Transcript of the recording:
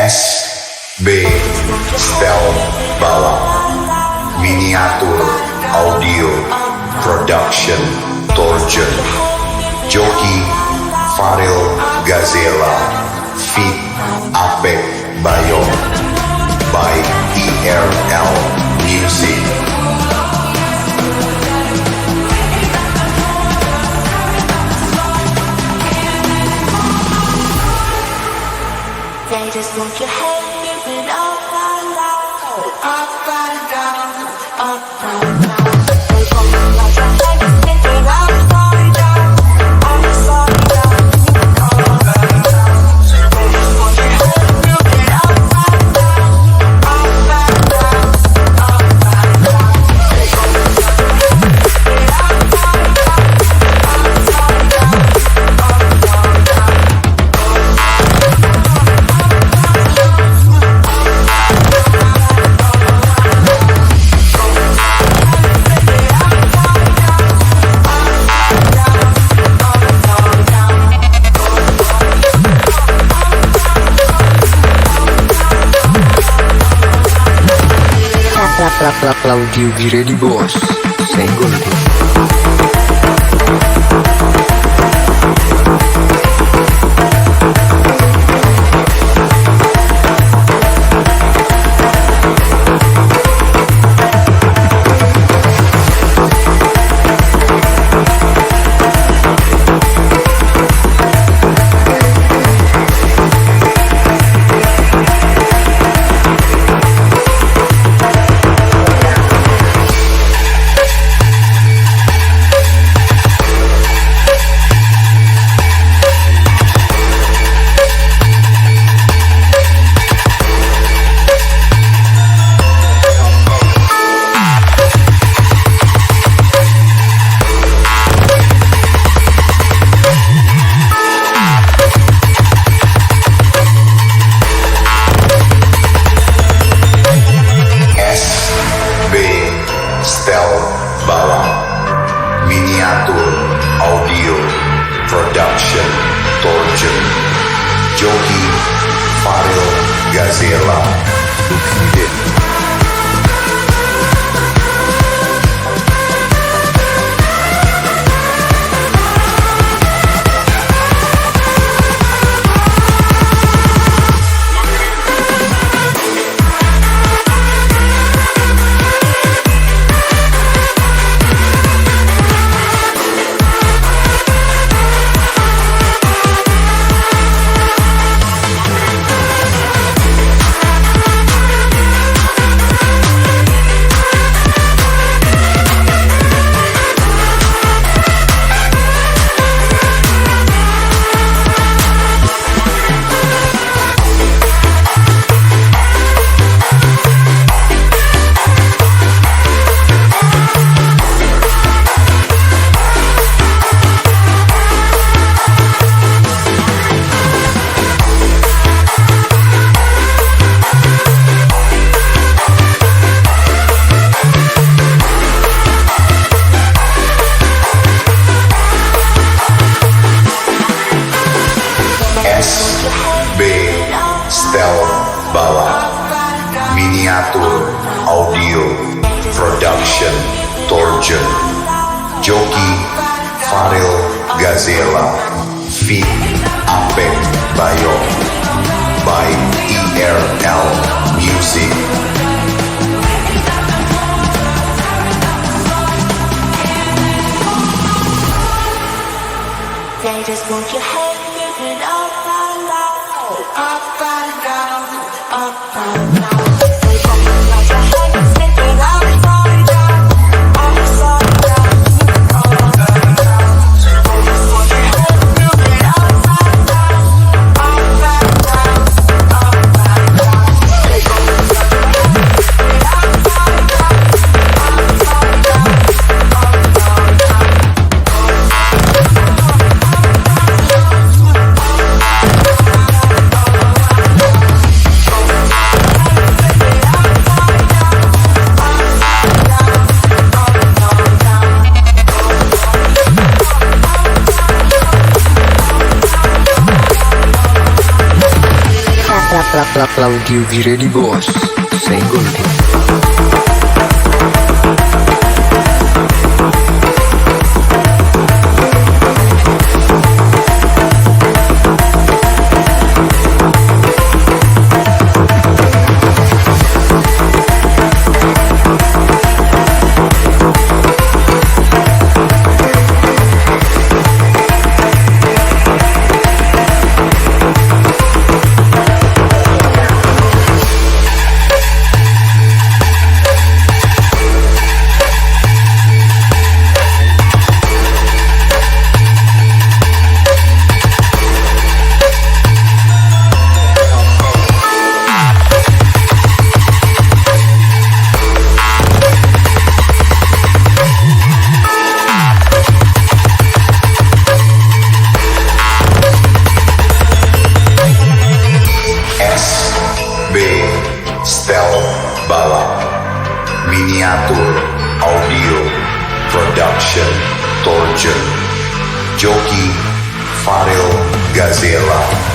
SB Stel Bala Miniatur Audio Production Torjen Joki Faril Gazela Fit Apek Bayong by ERL Music. They just want your head moving up and down, up and down, up and down. They want you like your head is spinning upside down, upside down, upside down. They just want your head moving up and down, up and down, up and down. They want you like your head spinning upside down, upside down, upside down. Claudio Girelli Boss, senggol tuh. Miniatur Audio Production Torjen Joki Faril Gazela Fit SB Stel Bala Miniatur Audio Production Torjen Joki Faril Gazela Fit Apek Bayong by ERL Music. They just want your head moving up and down, up and down, up and down. They want you like your head is spinning upside down, upside down, upside down. They just want your head moving upside down, up and down, up and down. They want you like your head spinning upside down, upside down, upside down. Claudio Giredi Bos, senggol bos. SB Stel Bala Miniatur Audio Production Torjen Joki Farel Gazela